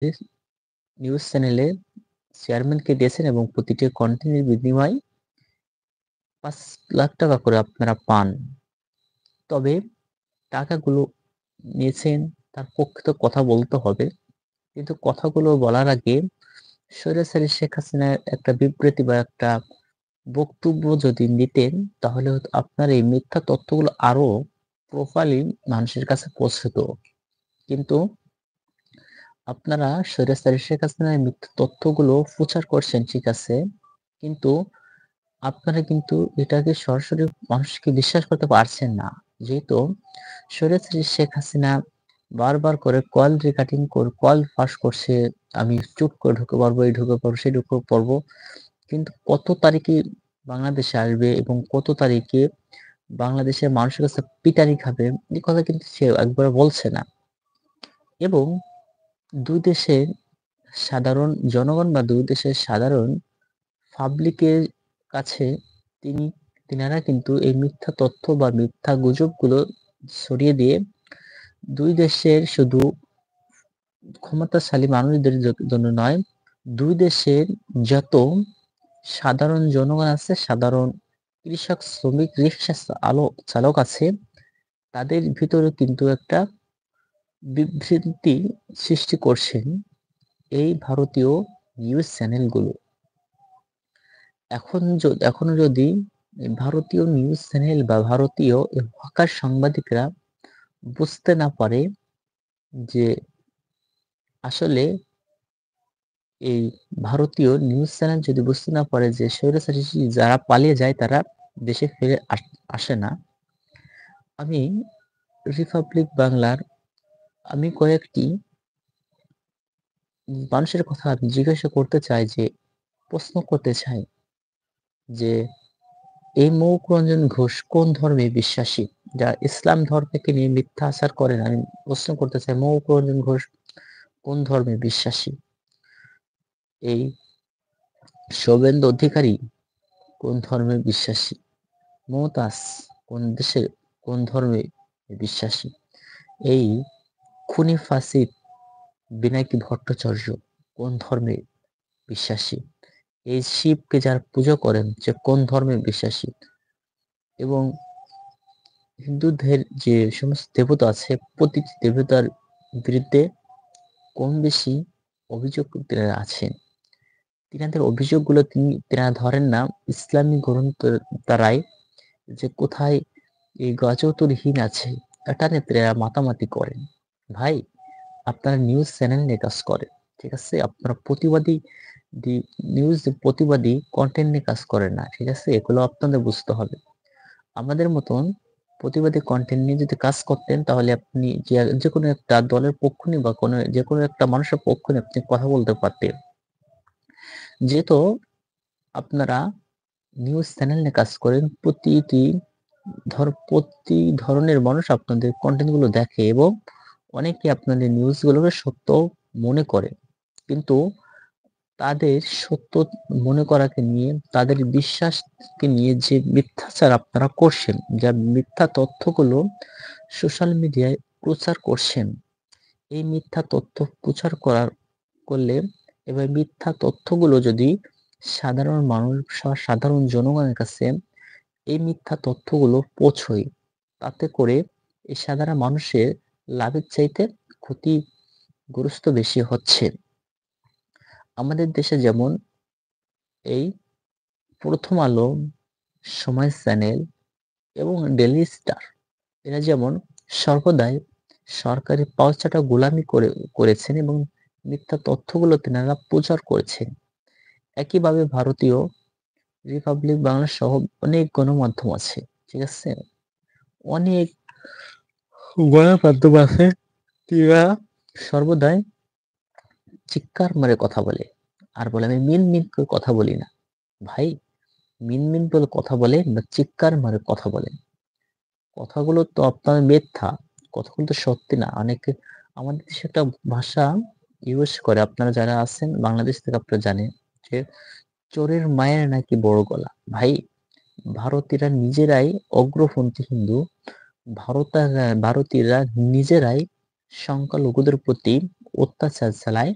News চ্যানেলে চেয়ারম্যানকে দিয়েছেন এবং প্রতিটি কন্টেন্টের বিনিময়ে ৫ লাখ টাকা করে আপনারা পান। তবে টাকাগুলো নিয়েছেন, তার পক্ষে তো কথা বলতে হবে। কিন্তু কথাগুলো বলার আগে স্বৈরাচারী শেখ হাসিনার একটা বিবৃতি বা একটা বক্তব্য যদি নিতেন, তাহলে হয়তো আপনার এই মিথ্যা তথ্যগুলো আরো প্রপারলি মানুষের কাছে পৌঁছতো। কিন্তু আপনারা স্বৈরাচারী শেখ হাসিনার এই মিথ্যা তথ্যগুলো প্রচার করছেন, ঠিক আছে। কিন্তু আপনারা কিন্তু এটাকে সরাসরি মানুষকে বিশ্বাস করতে পারছেন না। যেহেতু স্বৈরাচারী শেখ হাসিনা বারবার করে কল রেকর্ডিং কল ফাঁস করছে, আমি চুপ করে ঢুকে পারবো, এই ঢুকে পারবো, সেই ঢুকে পারবো। কিন্তু কত তারিখে বাংলাদেশে আসবে এবং কত তারিখে বাংলাদেশের মানুষের কাছে পিটানি খাবে, এই কথা কিন্তু সে একবারও বলছে না। এবং ২ দেশের সাধারণ জনগণ বা ২ দেশের সাধারণ পাবলিকের কাছে তিনি তিনারা কিন্তু এই মিথ্যা তথ্য বা মিথ্যা গুজবগুলো ছড়িয়ে দিয়ে ২ দেশের শুধু ক্ষমতাশালী মানুষদের জন্য নয়, ২ দেশের যত সাধারণ জনগণ আছে, সাধারণ কৃষক, শ্রমিক, রিক্সা চালক আছে, তাদের ভিতরে কিন্তু একটা বিভ্রান্তি সৃষ্টি করছেন এই ভারতীয় নিউজ চ্যানেলগুলো। এখনো যদি এই ভারতীয় নিউজ চ্যানেল বা ভারতীয় এই হকার সাংবাদিকরা বুঝতে না পারে যে আসলে এই ভারতীয় নিউজ চ্যানেল যদি বুঝতে না পারে যে স্বৈরাচারী যারা পালিয়ে যায় তারা দেশে ফিরে আসে না। আমি রিপাবলিক বাংলার আমি কয়েকটি মানুষের কথা আমি জিজ্ঞাসা করতে চাই, যে প্রশ্ন করতে চাই যে এই মৌকরঞ্জন ঘোষ কোন ধর্মে বিশ্বাসী? যারা ইসলাম ধর্মকে নিয়ে মিথ্যা আচার করেন, আমি প্রশ্ন করতে চাই মৌকরঞ্জন ঘোষ কোন ধর্মে বিশ্বাসী? এই শুভেন্দু অধিকারী কোন ধর্মে বিশ্বাসী? মমতাজ কোন ধর্মে বিশ্বাসী? এই খুনি ফাসিদ বিনায়ী ভট্টাচার্য কোন ধর্মে বিশ্বাসী? এই শিবকে যারা পুজো করেন সে কোন ধর্মে বিশ্বাসী? এবং হিন্দুদের যে সমস্ত দেবতা আছে, প্রতিটি দেবতার বিরুদ্ধে কম বেশি অভিযোগ তিনারা আছেন। তিনাদের অভিযোগগুলো তিনারা ধরেন না ইসলামী গ্রন্থ দ্বারাই, যে কোথায় এই গজতরহীন আছে, এটা নিয়ে তিনারা মাতামাতি করেন। ভাই, আপনারা নিউজ চ্যানেল নিয়ে কাজ করেন, ঠিক আছে? আপনারা প্রতিবাদী কন্টেন্ট নিয়ে কাজ করেন না, ঠিক আছে? এগুলো আপনাদের বুঝতে হবে। আমাদের মতন প্রতিবাদী কন্টেন্ট নিয়ে যদি কাজ করতেন, তাহলে আপনি যেকোনো একটা দলের পক্ষ নিয়ে বা যেকোনো একটা মানুষের পক্ষ নিয়ে আপনি কথা বলতে পারতেন। যেহেতু আপনারা নিউজ চ্যানেল নিয়ে কাজ করেন, প্রতি ধরনের মানুষ আপনাদের কন্টেন্ট গুলো দেখে এবং অনেকে আপনাদের নিউজ গুলোকে সত্য মনে করে। কিন্তু তাদের সত্য মনে করাকে নিয়ে, তাদের বিশ্বাসকে নিয়ে যে মিথ্যাচার আপনারা করছেন, যা মিথ্যা তথ্যগুলো সোশ্যাল মিডিয়ায় প্রচার করছেন, এই মিথ্যা তথ্য প্রচার করলে এবার মিথ্যা তথ্যগুলো যদি সাধারণ মানুষ বা সাধারণ জনগণের কাছে এই মিথ্যা তথ্যগুলো পৌঁছয়, তাতে করে এই সাধারণ মানুষের লাভের চাইতে ক্ষতিগ্রস্ত বেশি হচ্ছে। আমাদের দেশে যেমন এই প্রথম আলো, সময় চ্যানেল এবং ডেইলি স্টার, এরা যেমন সর্বদাই সরকারি পাউচাটা গোলামি করেছেন এবং মিথ্যা তথ্যগুলো তেনারা প্রচার করেছেন। একইভাবে ভারতীয় রিপাবলিক বাংলা সহ অনেক গণমাধ্যম আছে, ঠিক আছে? অনেক গণমাধ্যম আছে, এরা সর্বদাই চিৎকার মেরে কথা বলে আর বলে আমি মিন করে কথা বলি না। ভাই, মিন বলে কথা বলেন না চিৎকার মেরে কথা বলেন? কথাগুলো তো আপনার মিথ্যা, কথাগুলো তো সত্যি না। অনেকে আমাদের দেশে একটা ভাষা ইউজ করে, আপনারা যারা আছেন বাংলাদেশ থেকে আপনারা জানেন যে চোরের মায়ের নাকি বড় গলা। ভাই, ভারতীয়রা নিজেরাই অগ্রপন্থী হিন্দু, ভারতীয়রা নিজেরাই সংখ্যালঘুদের প্রতি অত্যাচার চালায়।